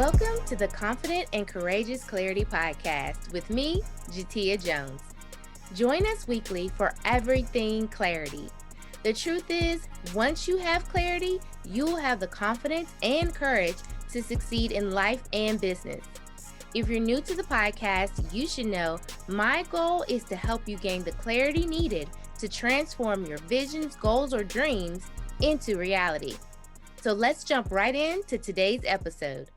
Welcome to the Confident and Courageous Clarity Podcast with me, Jatia Jones. Join us weekly for everything clarity. The truth is, once you have clarity, you'll have the confidence and courage to succeed in life and business. If you're new to the podcast, you should know my goal is to help you gain the clarity needed to transform your visions, goals, or dreams into reality. So let's jump right into today's episode.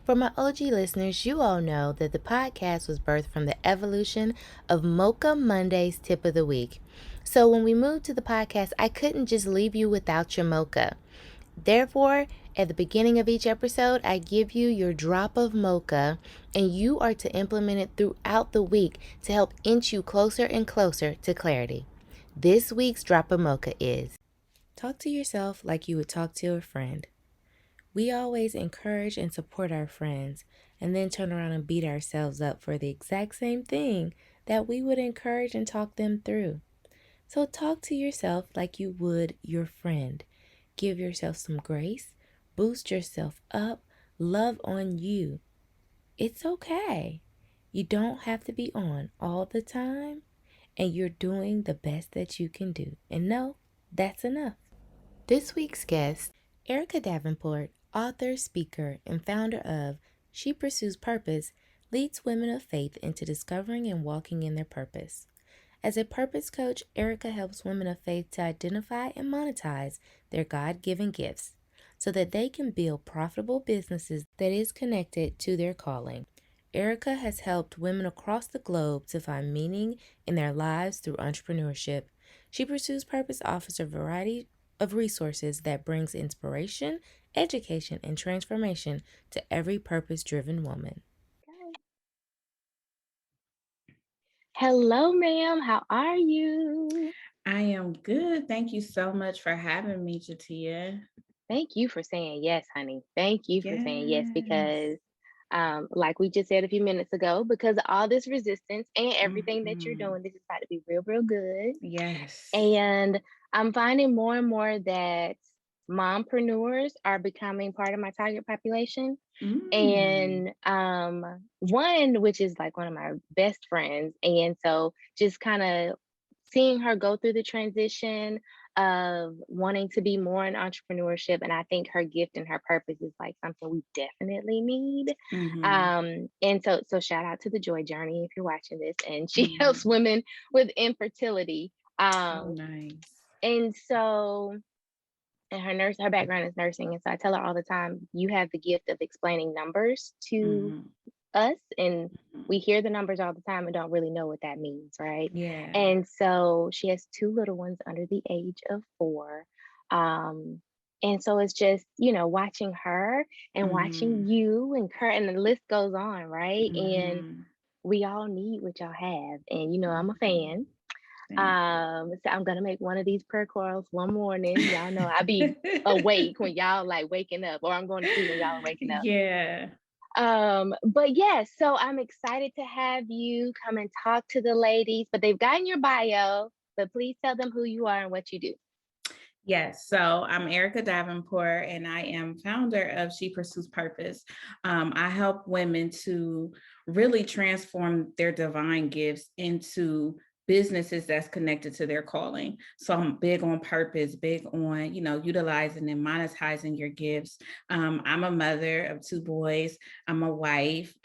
For my OG listeners, you all know that the podcast was birthed from the evolution of Mocha Monday's Tip of the Week. So when we moved to the podcast, I couldn't just leave you without your mocha. Therefore, at the beginning of each episode, I give you your drop of mocha, and you are to implement it throughout the week to help inch you closer and closer to clarity. This week's drop of mocha is: talk to yourself like you would talk to a friend. We always encourage and support our friends and then turn around and beat ourselves up for the exact same thing that we would encourage and talk them through. So talk to yourself like you would your friend. Give yourself some grace, boost yourself up, love on you. It's okay. You don't have to be on all the time, and you're doing the best that you can do. And no, that's enough. This week's guest, Arika Davenport, author, speaker, and founder of She Pursues Purpose, leads women of faith into discovering and walking in their purpose. As a purpose coach, Arika helps women of faith to identify and monetize their God-given gifts so that they can build profitable businesses that is connected to their calling. Arika has helped women across the globe to find meaning in their lives through entrepreneurship. She Pursues Purpose offers a variety of resources that brings inspiration, education, and transformation to every purpose-driven woman. Hello, ma'am. How are you? I am good. Thank you so much for having me, Jatia. Thank you for saying yes, honey. Thank you for saying yes, Yes. because like we just said a few minutes ago, because of all this resistance and everything that you're Mhm. doing, this is about to be real, real good. Yes. And I'm finding more and more that mompreneurs are becoming part of my target population. Mm. And one, which is like one of my best friends. And so just kind of seeing her go through the transition of wanting to be more in entrepreneurship, and I think her gift and her purpose is like something we definitely need. Mhm. And so shout out to the Joy Journey if you're watching this, and she helps Mhm. women with infertility. Oh, um nice. and so, and her background is nursing, and so I tell her all the time, you have the gift of explaining numbers to Mhm. us, and Mhm. we hear the numbers all the time and don't really know what that means, right? Yeah. And so she has two little ones under the age of 4. um and so it's just, watching her and watching Mhm. you and Kurt, and the list goes on, right? And Mhm. we all need what y'all have, and I'm a Mhm. fan. Thank you. So I'm gonna make one of these prayer calls one morning. Y'all know I be awake when y'all like waking up, or I'm going to sleep when y'all are waking up. Yeah. But yes, so I'm excited to have you come and talk to the ladies, but they've gotten your bio, but please tell them who you are and what you do. Yes, so I'm Arika Davenport, and I am founder of She Pursues Purpose. I help women to really transform their divine gifts into businesses that's connected to their calling. So I'm big on purpose, big on utilizing and monetizing your gifts. I'm a mother of 2 boys. I'm a wife.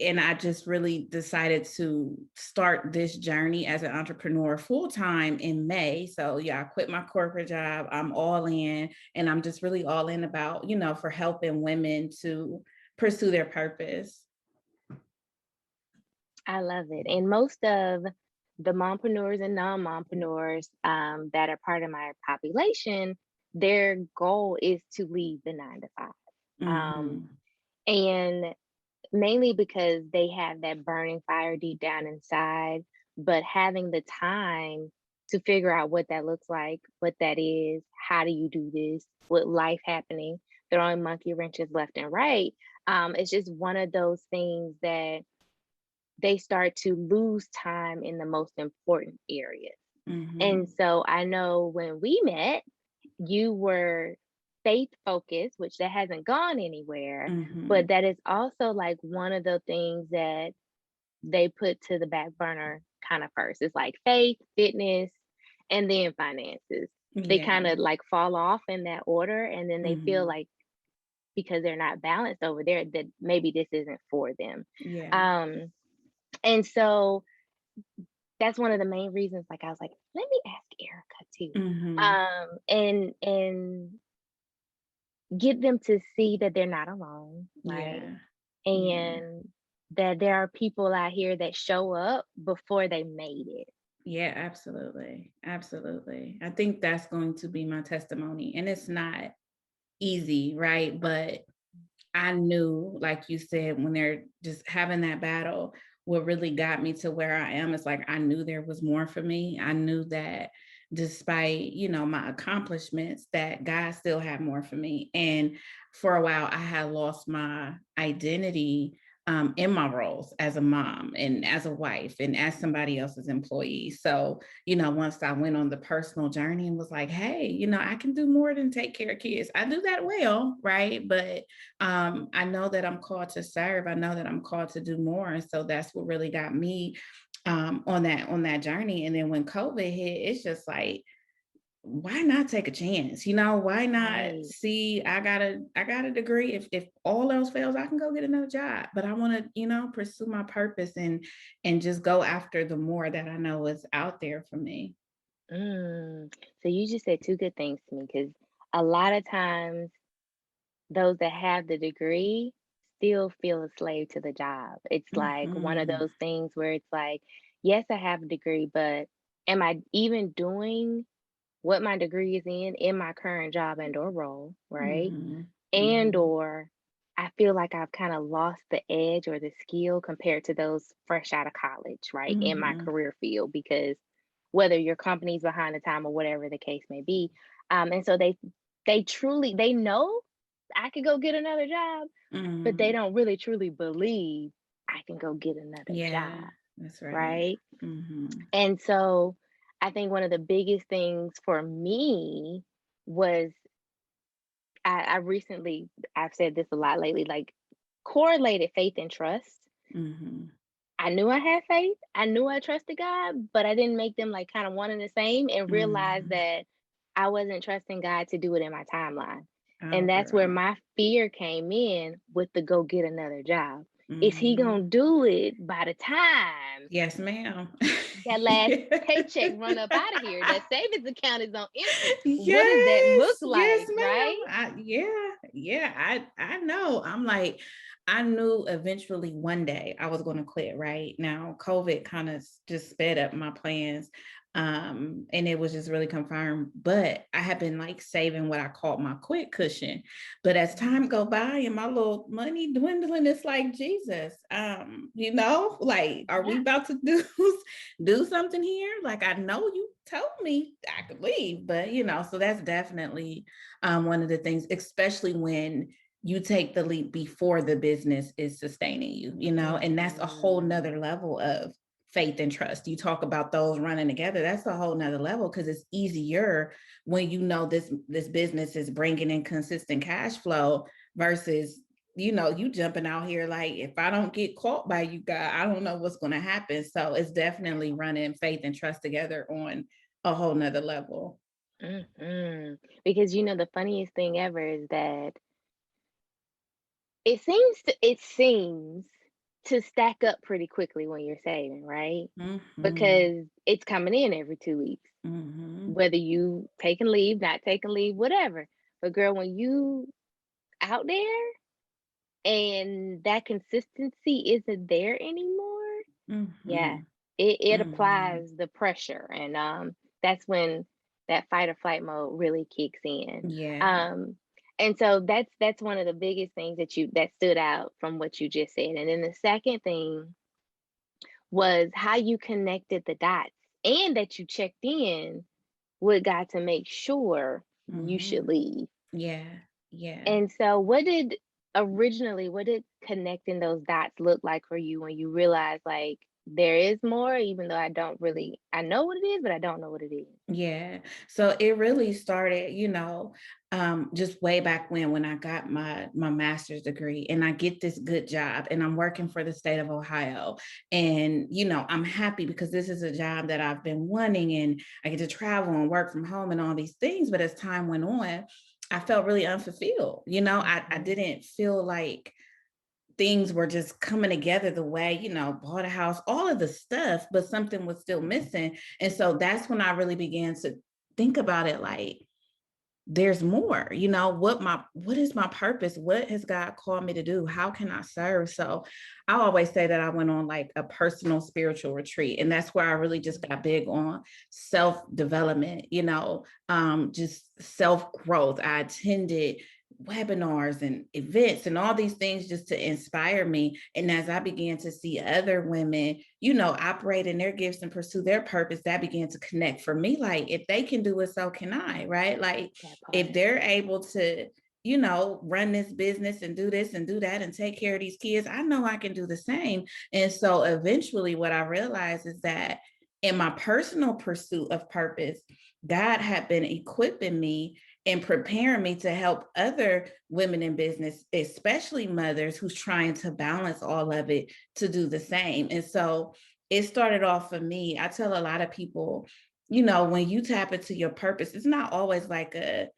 And I just really decided to start this journey as an entrepreneur full time in May. So yeah, I quit my corporate job. I'm all in, and I'm just really all in about, for helping women to pursue their purpose. I love it. And most of the mompreneurs and non-mompreneurs that are part of my population, their goal is to leave the 9 to 5. Um, Hmm. and mainly because they have that burning fire deep down inside, but having the time to figure out what that looks like, what that is, how do you do this, with life happening, throwing monkey wrenches left and right. It's just one of those things that they start to lose time in the most important areas. And Hmm. so I know when we met, you were faith focused, which that hasn't gone anywhere, but Mhm. that is also like one of the things that they put to the back burner kind of first. It's like faith, fitness, and then finances. They kind Yeah. of like fall off in that order, and then they feel Mhm. like because they're not balanced over there that maybe this isn't for them. Yeah. Um, and so that's one of the main reasons, like, I was like, let me ask Erica too. Mhm. And get them to see that they're not alone, right? Yeah. Yeah. And that there are people out here that show up before they made it. Yeah, absolutely. Absolutely. I think that's going to be my testimony. And it's not easy, right? But I knew, like you said, when they're just having that battle, what really got me to where I am is like I knew there was more for me. I knew that despite, my accomplishments, that God still had more for me. And for a while, I had lost my identity in my roles as a mom and as a wife and as somebody else's employee. So, once I went on the personal journey and was like, hey, I can do more than take care of kids. I do that well, right? But I know that I'm called to serve. I know that I'm called to do more. And so that's what really got me on that journey. And then when COVID hit, it's just like, why not take a chance? Why not Right. see I got a degree. If all else fails, I can go get another job. But I want to, pursue my purpose and just go after the more that I know is out there for me. So you just said two good things to me because a lot of times those that have the degree still feel a slave to the job. It's like one of Hmm. those things where it's like, yes, I have a degree, but am I even doing what my degree is in my current job and or role, right? Hmm. And Hmm. or I feel like I've kind of lost the edge or the skill compared to those fresh out of college, right? In my Hmm. career field, because whether your company's behind the time or whatever the case may be. And so they truly they know I could go get another job, but they Hmm. don't really truly believe I can go get another Yeah, job, that's right. right? Hmm. And so I think one of the biggest things for me was I recently, I've said this a lot lately, like correlated faith and trust. Hmm. I knew I had faith. I knew I trusted God, but I didn't make them like kind of one and the same and realize Hmm. that I wasn't trusting God to do it in my timeline. Oh, And that's where girl. my fear came in with the go get another job. Is he Hmm. gonna do it by the time Yes, ma'am. that last paycheck run up out of here? That savings account is on empty. What does that look Yes, yes, like, ma'am. right? Yeah, I know. I'm like, I knew eventually one day I was going to quit. Right now, COVID kind of just sped up my plans, and it was just really confirmed. But I have been like saving what I called my quit cushion. But as time go by and my little money dwindling, it's like Jesus, like, are we Yeah. about to do something here? Like, I know you told me I could leave, but so that's definitely one of the things, especially when you take the leap before the business is sustaining you, and that's a whole Mhm. nother level of faith and trust. You talk about those running together. That's a whole nother level because it's easier when this business is bringing in consistent cash flow versus you jumping out here like, if I don't get caught by you guys, I don't know what's going to happen. So it's definitely running faith and trust together on a whole nother level. Because the funniest thing ever is that it seems to stack up pretty quickly when you're saving, right? Hmm. Because it's coming in every 2 weeks, Hmm. whether you taking leave, not taking leave, whatever. But girl, when you out there and that consistency isn't there anymore, yeah, Hmm. it Hmm. applies the pressure, and that's when that fight or flight mode really kicks in. Yeah. Um, and so that's one of the biggest things that stood out from what you just said. And then the second thing was how you connected the dots and that you checked in with God to make sure you should Hmm. leave. Yeah. Yeah. And so what did connecting those dots look like for you when you realized like there is more, even though I know what it is, but I don't know what it is. Yeah. So it really started, just way back when I got my master's degree and I get this good job and I'm working for the state of Ohio. And, I'm happy because this is a job that I've been wanting and I get to travel and work from home and all these things. But as time went on, I felt really unfulfilled. I didn't feel like things were just coming together the way, bought a house, all of the stuff, but something was still missing. And so that's when I really began to think about it like, there's more, what is my purpose? What has God called me to do? How can I serve? So I always say that I went on like a personal spiritual retreat. And that's where I really just got big on self-development, just self-growth. I attended webinars and events and all these things just to inspire me. And as I began to see other women, operate in their gifts and pursue their purpose, that began to connect for me. Like, if they can do it, so can I, right? Like, if they're able to, run this business and do this and do that and take care of these kids, I know I can do the same. And so eventually what I realized is that in my personal pursuit of purpose, God had been equipping me and preparing me to help other women in business, especially mothers who's trying to balance all of it, to do the same. And so it started off for me. I tell a lot of people, when you tap into your purpose, it's not always like a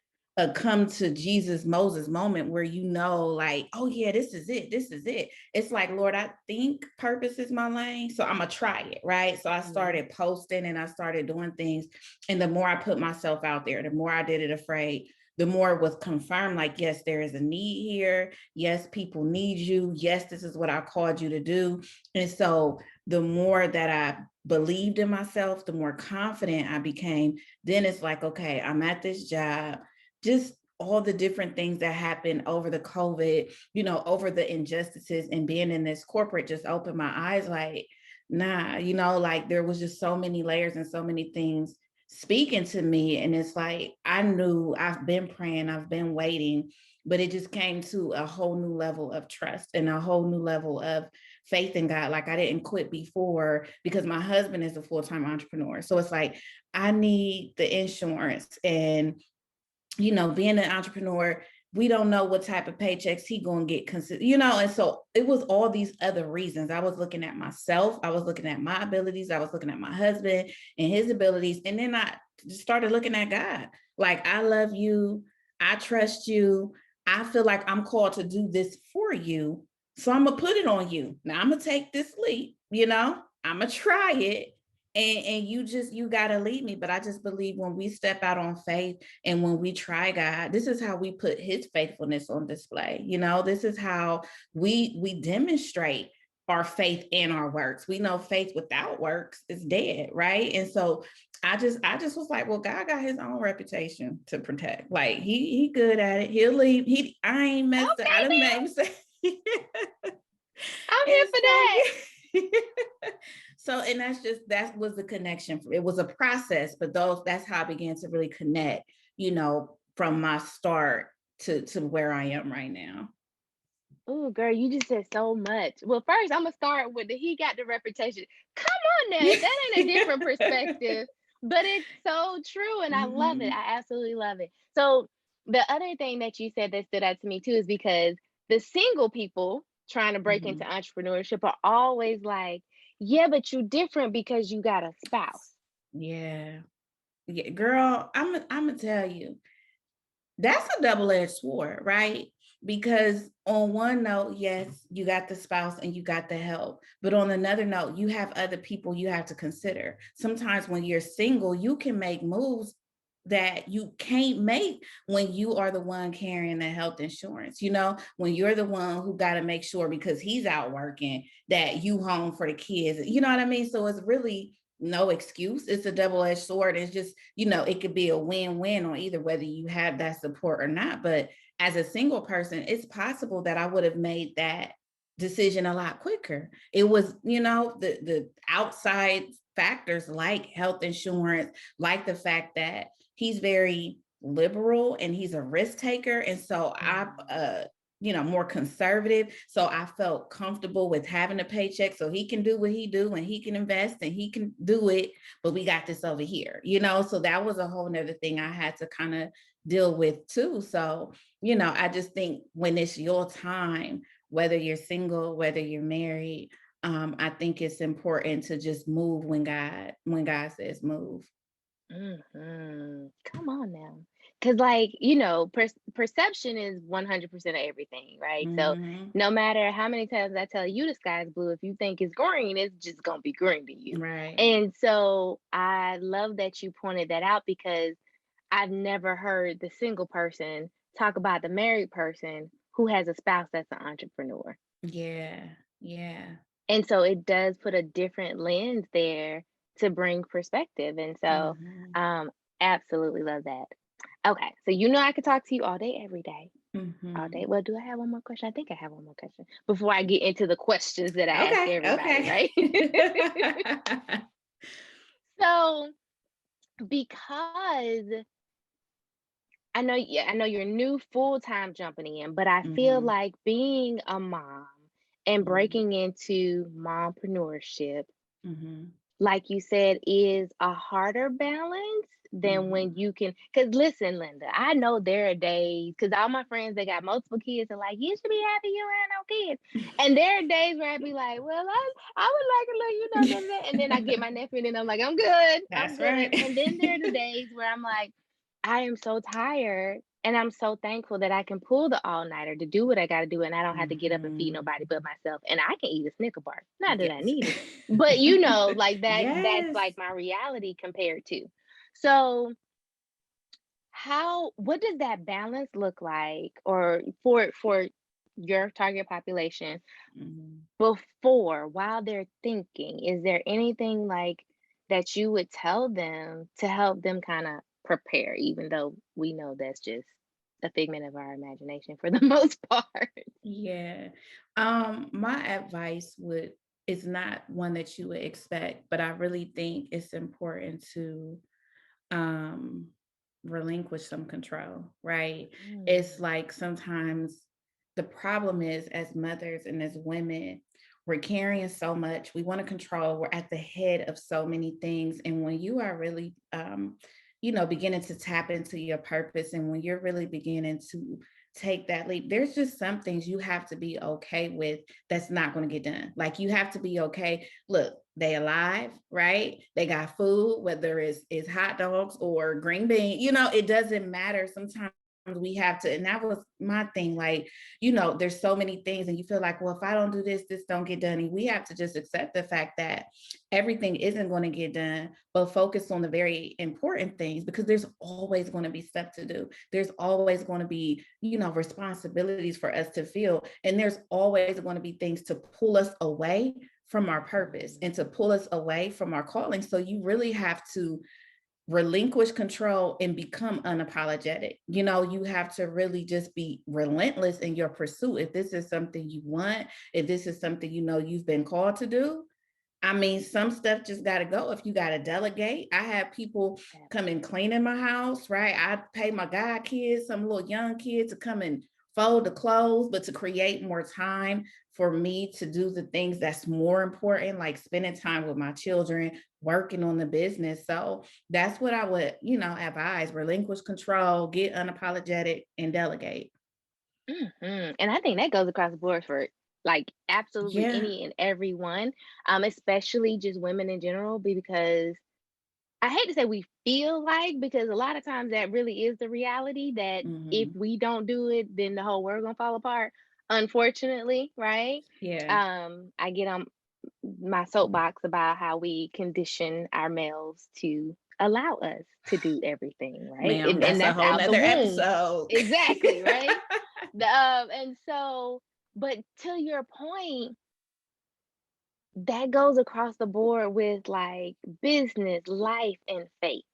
come to Jesus Moses moment where like, oh yeah, this is it. It's like, Lord, I think purpose is my lane, so I'm gonna try it, right? So I started posting and I started doing things, and the more I put myself out there, the more I did it afraid, the more it was confirmed, like, yes, there is a need here, yes, people need you, yes, this is what I called you to do. And so the more that I believed in myself, the more confident I became. Then it's like, okay, I'm at this job, just all the different things that happened over the COVID, over the injustices, and being in this corporate just opened my eyes like, nah, like there was just so many layers and so many things speaking to me. And it's like, I knew I've been praying, I've been waiting, but it just came to a whole new level of trust and a whole new level of faith in God. Like, I didn't quit before because my husband is a full-time entrepreneur. So it's like, I need the insurance, and being an entrepreneur, we don't know what type of paychecks he gonna get considered, and so it was all these other reasons. I was looking at myself, I was looking at my abilities, I was looking at my husband and his abilities, and then I just started looking at God. Like, I love you, I trust you, I feel like I'm called to do this for you, so I'm gonna put it on you. Now I'm gonna take this leap, I'm gonna try it, and you gotta lead me. But I just believe when we step out on faith and when we try God, this is how we put his faithfulness on display. This is how we demonstrate our faith in our works. We know faith without works is dead, right? And so I just was like, well, God got his own reputation to protect. Like, he good at it. He'll leave. I ain't messed up. I done made mistakes. I'm here And for so, that. yeah. So, and that was the connection. It was a process, but that's how I began to really connect, from my start to where I am right now. Oh, girl, you just said so much. Well, first, I'm gonna start with he got the reputation. Come on now, if that ain't a different perspective, but it's so true, and I love it. Mm-hmm. I absolutely love it. So, the other thing that you said that stood out to me too is because the single people trying to break into Mm-hmm. entrepreneurship are always like, yeah, but you different because you got a spouse. Yeah. Yeah, girl, I'm gonna tell you, that's a double-edged sword, right? Because on one note, yes, you got the spouse and you got the help. But on another note, you have other people you have to consider. Sometimes when you're single, you can make moves that you can't make when you are the one carrying the health insurance, when you're the one who got to make sure because he's out working that you home for the kids. You know what I mean? So it's really no excuse. It's a double-edged sword. It's just, it could be a win-win on either whether you have that support or not. But as a single person, it's possible that I would have made that decision a lot quicker. It was, the outside factors like health insurance, like the fact that he's very liberal and he's a risk taker. And so more conservative. So I felt comfortable with having a paycheck so he can do what he do and he can invest and he can do it. But we got this over here, so that was a whole nother thing I had to kind of deal with too. So, I just think when it's your time, whether you're single, whether you're married, I think it's important to just move when God says move. Come on now. Because, perception is 100% of everything, right? So, Hmm. no matter how many times I tell you the sky's blue, if you think it's green, it's just going to be green to you. Right. And so, I love that you pointed that out because I've never heard the single person talk about the married person who has a spouse that's an entrepreneur. Yeah. Yeah. And so it does put a different lens there to bring perspective. And so, Hmm. um, absolutely love that. Okay, so I could talk to you all day, every day, all day. Hmm. Well, do I have one more question? I think I have one more question before I get into the questions that I ask Okay. everybody, Okay. right? So, because I know you're new full time jumping in, but I feel Hmm. like being a mom and Hmm. breaking into mompreneurship, Hmm. like you said, is a harder balance than when Hmm. you can. Because listen, Linda, I know there are days, because all my friends that got multiple kids are like, you should be happy you ain't no kids. And there are days where I'd be like, well, I would like a little, da, da, da. And then I get my nephew and I'm like, I'm That's good. right. And then there are the days where I'm like, I am so tired. And I'm so thankful that I can pull the all nighter to do what I got to do. And I don't have to get up and feed Hmm. nobody but myself. And I can eat a Snicker bar. Not that I Yes. need it, but like that's Yes. like my reality compared to. So what does that balance look like, or for your target population, Hmm. while they're thinking? Is there anything like that you would tell them to help them kind of prepare, even though we know that's just a figment of our imagination for the most part? Yeah. My advice is not one that you would expect, but I really think it's important to um relinquish some control, right? It's Mm, like sometimes the problem is, as mothers and as women, we're carrying so much. We want to control. We're at the head of so many things. And when you are really beginning to tap into your purpose, and when you're really beginning to take that leap, there's just some things you have to be okay with that's not going to get done. Like, you have to be okay. Look, they alive, right? They got food, whether it's hot dogs or green bean, it doesn't matter. Sometimes we have to, and that was my thing. Like, there's so many things, and you feel like, well, if I don't do this don't get done. And we have to just accept the fact that everything isn't going to get done, but focus on the very important things, because there's always going to be stuff to do. There's always going to be, responsibilities for us to feel. And there's always going to be things to pull us away from our purpose mm, and to pull us away from our calling. So you really have to relinquish control and become unapologetic. You have to really just be relentless in your pursuit. If this is something you want, if this is something you've been called to do, I mean, some stuff just got to go. If you got to delegate, I have people yeah. come and clean in my house, right? I pay my god kids, some little young kids, to come and fold the clothes, but to create more time for me to do the things that's more important, like spending time with my children, working on the business. So that's what I would, advise: relinquish control, get unapologetic, and delegate. And I think that goes across the board for like absolutely Yeah. any and every one, especially just women in general, because I hate to say we feel like, because a lot of times that really is the reality, that if Hmm. we don't do it, then the whole world gonna fall apart. Unfortunately, right? Yeah. I get on my soapbox about how we condition our males to allow us to do everything, right? Ma'am, And that's a that's whole out the nother womb. episode. Exactly, right? And so, but to your point, that goes across the board with like business, life, and faith.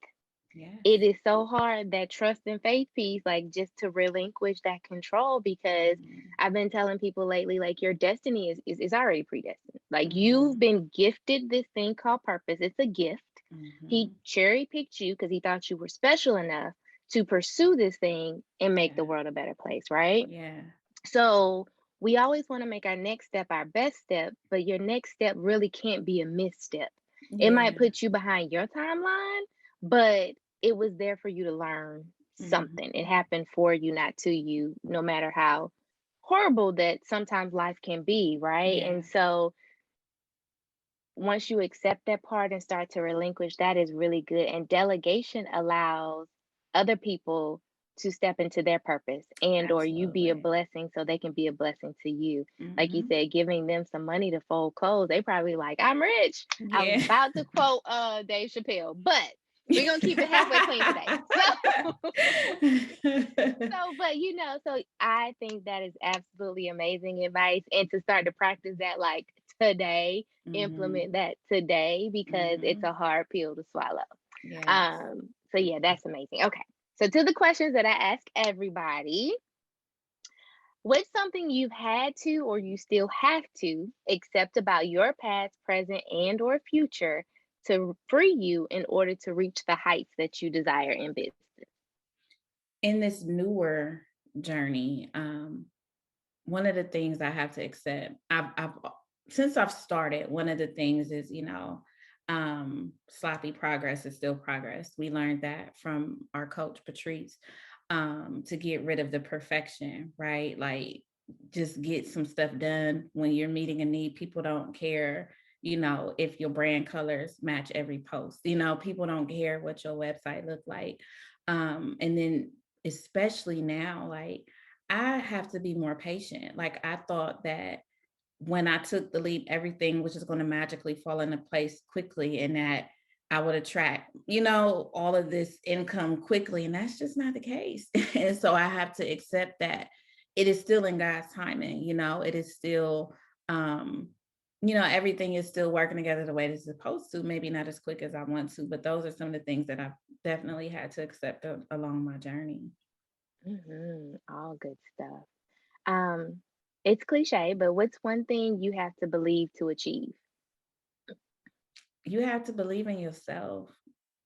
It Yes. is so hard, that trust and faith piece, like just to relinquish that control, because Mhm. I've been telling people lately, like your destiny is already predestined. Like you've Mhm. been gifted this thing called purpose. It's a gift. He Mhm. cherry picked you because he thought you were special enough to pursue this thing and make the Yeah. world a better place, right? Yeah. So we always want to make our next step our best step, but your next step really can't be a misstep. It might Yeah. put you behind your timeline, but it was there for you to learn something. It Mhm. happened for you, not to you, no matter how horrible that sometimes life can be, right? And Yeah. so once you accept that part and start to relinquish, that is really good. And delegation allows other people to step into their purpose and or you be a Absolutely. blessing so they can be a blessing to you. Like you Mhm. said, giving them some money to fold clothes, they probably like, I'm rich. I was Yeah. about to quote Dave Chappelle, but we're gonna keep it halfway clean today. But so I think that is absolutely amazing advice. And to start to practice that like today, Mhm. implement that today because it's Mhm. a hard pill to swallow. Yes. So yeah, that's amazing. Okay. So to the questions that I ask everybody, what's something you've had to or you still have to accept about your past, present, and or future to free you in order to reach the heights that you desire in business? In this newer journey, one of the things I have to accept, I've since I've started, one of the things is, sloppy progress is still progress. We learned that from our coach Patrice, to get rid of the perfection, right? Like just get some stuff done when you're meeting a need. People don't care, if your brand colors match every post. People don't care what your website look like. And then especially now, like I have to be more patient. Like I thought that when I took the leap, everything was just going to magically fall into place quickly and that I would attract, all of this income quickly. And that's just not the case. And so I have to accept that it is still in God's timing, it is still, everything is still working together the way it's supposed to, maybe not as quick as I want to, but those are some of the things that I've definitely had to accept along my journey. All good stuff. Um, it's cliche, but what's one thing you have to believe to achieve? You have to believe in yourself.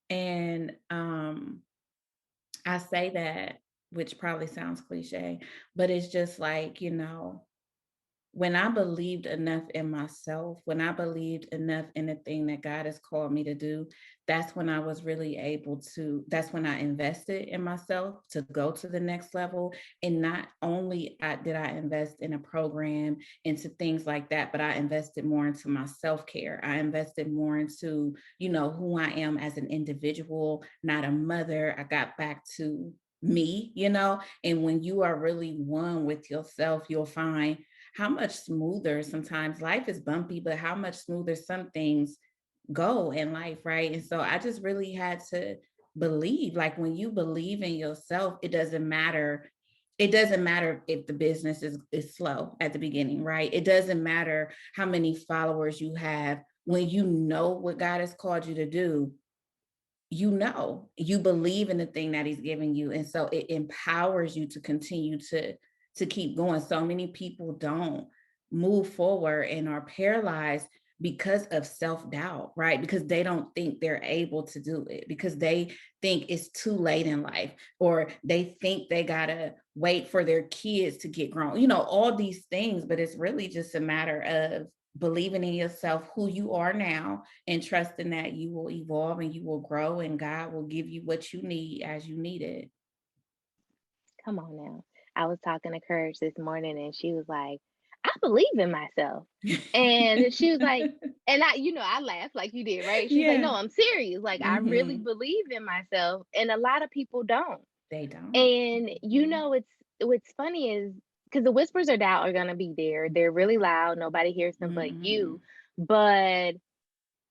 And I say that, which probably sounds cliche, but it's just like, when I believed enough in myself, when I believed enough in the thing that God has called me to do, that's when I was really able to, that's when I invested in myself to go to the next level. And not only did I invest in a program, into things like that, but I invested more into my self-care. I invested more into, who I am as an individual, not a mother. I got back to me, and when you are really one with yourself, you'll find how much smoother sometimes life is bumpy, but how much smoother some things go in life, right? And so I just really had to believe, like when you believe in yourself, it doesn't matter. It doesn't matter if the business is slow at the beginning, right? It doesn't matter how many followers you have. When you know what God has called you to do, you believe in the thing that he's giving you, and so it empowers you to continue to keep going. So many people don't move forward and are paralyzed because of self-doubt, right? Because they don't think they're able to do it, because they think it's too late in life, or they think they gotta wait for their kids to get grown, all these things. But it's really just a matter of believing in yourself, who you are now, and trusting that you will evolve and you will grow and God will give you what you need as you need it. Come on now. I was talking to Courage this morning and she was like, I believe in myself. And she was like, and I laughed like you did, right? She's like, no, Yeah. I'm serious. Like, I really Hmm. believe in myself. And a lot of people don't. They don't. And Mhm. what's funny is because the whispers of doubt are gonna be there. They're really loud. Nobody hears them but you. Mhm. But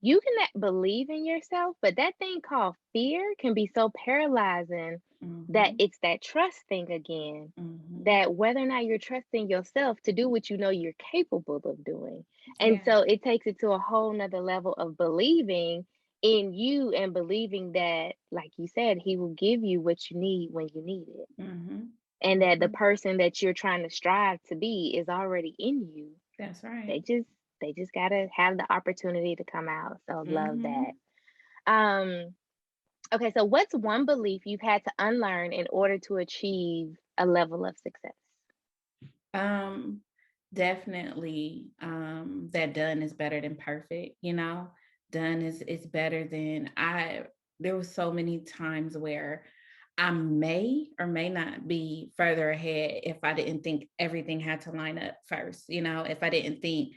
you can believe in yourself, but that thing called fear can be so paralyzing that Mhm. it's that trust thing again. Mhm. That whether or not you're trusting yourself to do what you know you're capable of doing. And Yeah. so it takes it to a whole nother level of believing in you and believing that, like you said, he will give you what you need when you need it. Mhm. And that the Mhm. person that you're trying to strive to be is already in you. That's They right. just they just gotta have the opportunity to come out. So love that. Mhm. Um, okay, so what's one belief you've had to unlearn in order to achieve a level of success? Um, Definitely, that done is better than perfect, Done is better than there was so many times where I may or may not be further ahead if I didn't think everything had to line up first, if I didn't think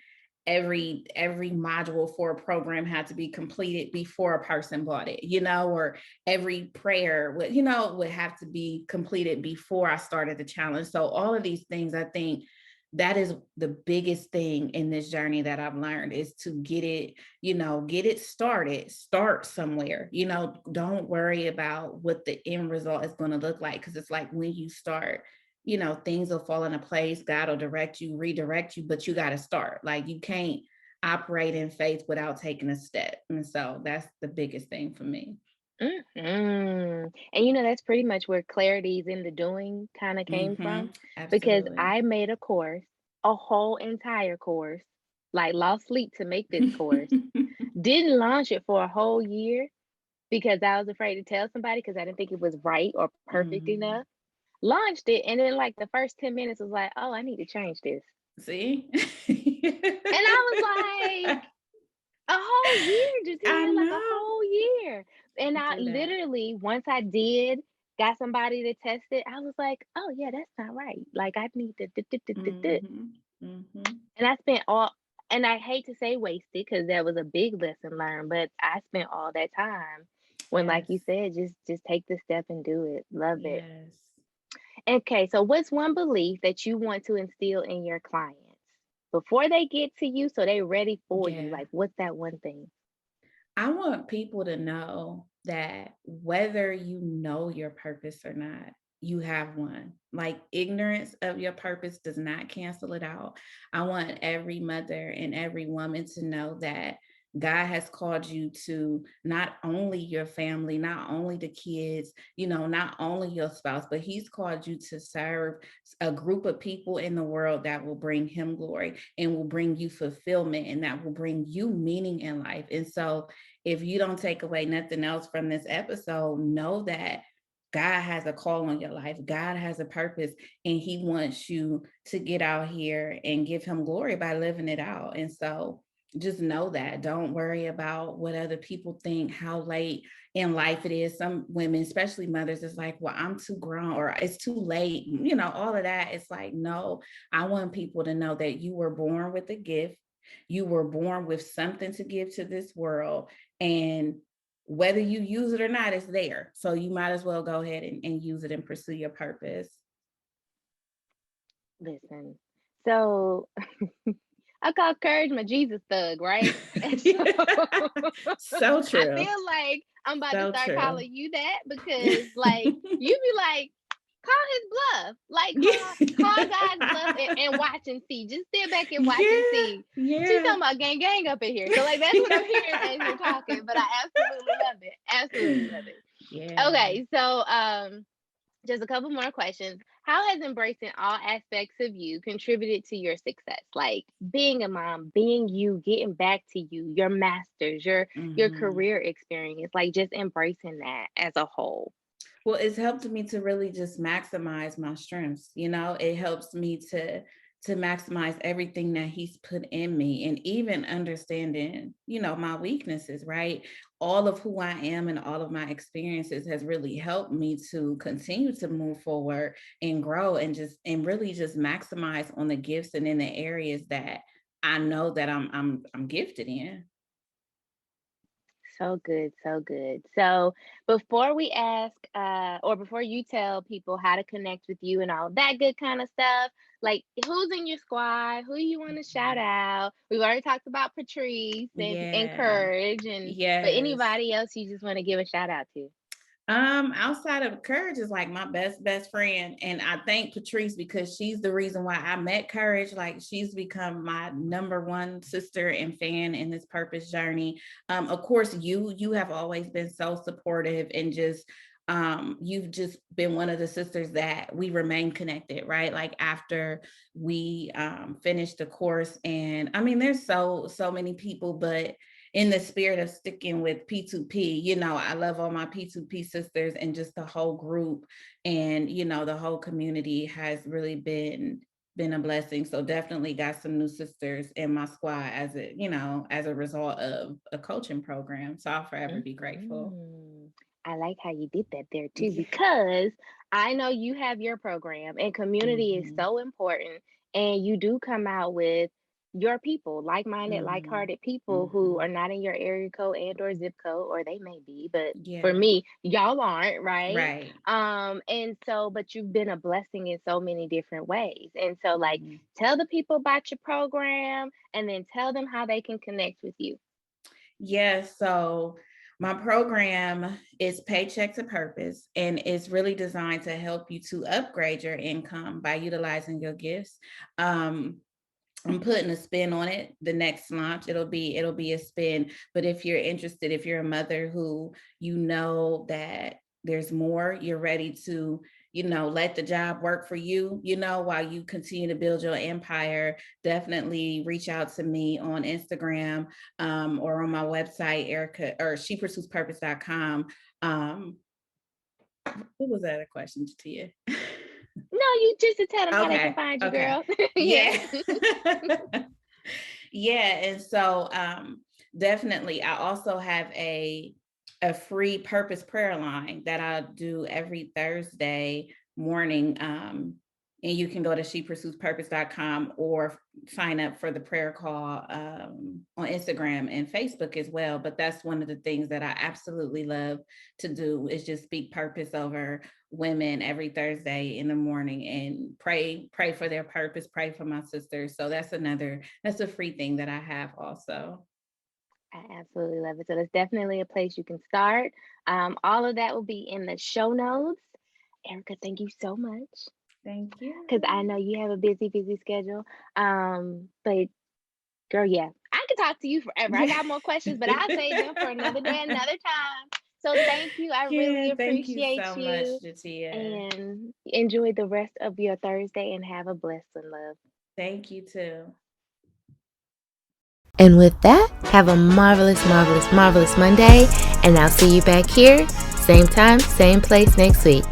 every module for a program had to be completed before a person bought it, or every prayer would have to be completed before I started the challenge. So all of these things, I think that is the biggest thing in this journey that I've learned is to get it started, start somewhere, don't worry about what the end result is going to look like. Cause it's like when you start, things will fall into place. God will direct you, redirect you, but you got to start. Like you can't operate in faith without taking a step. And so that's the biggest thing for me. And that's pretty much where clarity's in the doing kind of came from because Absolutely. I made a course, a whole entire course, like lost sleep to make this course. Didn't launch it for a whole year because I was afraid to tell somebody because I didn't think it was right or perfect Mhm. enough. Launched it, and then like the first 10 minutes was like, oh, I need to change this. See? And I was like, a whole year, I Jadea, like a know. whole year. And I Do that. literally, once I did, got somebody to test it, I was like, oh, yeah, that's not right. Like, I need to. Mhm. Mhm. And I spent all, and I hate to say wasted because that was a big lesson learned, but I spent all that time when, like you Yes. said, just take the step and do it. Love it. Yes. Okay, so what's one belief that you want to instill in your clients before they get to you so they're ready for you? Yeah. Like, what's that one thing? I want people to know that whether you know your purpose or not, you have one. Like ignorance of your purpose does not cancel it out. I want every mother and every woman to know that God has called you to not only your family, not only the kids, not only your spouse, but He's called you to serve a group of people in the world that will bring Him glory and will bring you fulfillment and that will bring you meaning in life. And so, if you don't take away nothing else from this episode, know that God has a call on your life. God has a purpose, and He wants you to get out here and give Him glory by living it out. And so just know that. Don't worry about what other people think, how late in life it is. Some women, especially mothers, is like, well, I'm too grown or it's too late. All of that. It's like, no, I want people to know that you were born with a gift. You were born with something to give to this world, and whether you use it or not, it's there. So you might as well go ahead and use it and pursue your purpose. Listen, so I call courage my Jesus thug, right? And so So I true. feel like I'm about to So start true. calling you that because, like, you be like, call his bluff, like call God's bluff and watch and see. Just sit back and watch and Yeah. see. She's Yeah. talking about gang up in here, so like that's what I'm hearing as you're talking. But I absolutely love it. Absolutely love it. Yeah. Okay, so just a couple more questions. How has embracing all aspects of you contributed to your success? Like being a mom, being you, getting back to you, your masters, your Mhm. career experience, like just embracing that as a whole. Well, it's helped me to really just maximize my strengths. It helps me to maximize everything that He's put in me, and even understanding, my weaknesses, right? All of who I am and all of my experiences has really helped me to continue to move forward and grow and really just maximize on the gifts and in the areas that I know that I'm gifted in. So good, so good. So before we ask, or before you tell people how to connect with you and all that good kind of stuff, like who's in your squad, who you want to shout Mhm. out? We've already talked about Patrice and Yeah. Courage, but Yes. anybody else you just want to give a shout out to? Outside of Courage is like my best friend. And I thank Patrice because she's the reason why I met Courage. Like she's become my number one sister and fan in this purpose journey. Of course, you have always been so supportive and just you've just been one of the sisters that we remain connected, right? Like after we finished the course. And I mean, there's so many people, but in the spirit of sticking with P2P, I love all my P2P sisters and just the whole group. And, the whole community has really been been a blessing. So definitely got some new sisters in my squad as a, as a result of a coaching program. So I'll forever be grateful. Mhm. I like how you did that there too, Yeah. because I know you have your program and community is Hmm. so important. And you do come out with your people, like-minded, Hmm. like-hearted people who Hmm. are not in your area code and or zip code, or they may be, but for Yeah. me, y'all aren't, right? Right. And so, but you've been a blessing in so many different ways. And so, like, Hmm. tell the people about your program and then tell them how they can connect with you. Yeah, so my program is Paycheck to Purpose, and it's really designed to help you to upgrade your income by utilizing your gifts. Um, I'm putting a spin on it. The next launch, it'll be a spin. But if you're interested, if you're a mother who that there's more, you're ready to, let the job work for you, while you continue to build your empire, definitely reach out to me on Instagram, or on my website, Erica or shepursuespurpose.com. Um, what was that a question to you? No, you just to tell them how they can Okay. find you, Okay. girl. Yeah. Yeah. Yeah, and so definitely I also have a free purpose prayer line that I do every Thursday morning. And you can go to shepursuespurpose.com or sign up for the prayer call on Instagram and Facebook as well. But that's one of the things that I absolutely love to do, is just speak purpose over women every Thursday in the morning and pray for their purpose, pray for my sisters. So that's a free thing that I have also. I absolutely love it. So that's definitely a place you can start. All of that will be in the show notes. Erica, thank you so much Thank because I you. know you have a busy, busy schedule. But girl, yeah, I could talk to you forever. I Yeah. got more questions, but I'll save them for another day, another time. So thank you. I really Yeah, thank you appreciate so much, you Jatia. and enjoy the rest of your Thursday and have a blessed one, love. Thank you too. And with that, have a marvelous, marvelous, marvelous Monday. And I'll see you back here, same time, same place next week.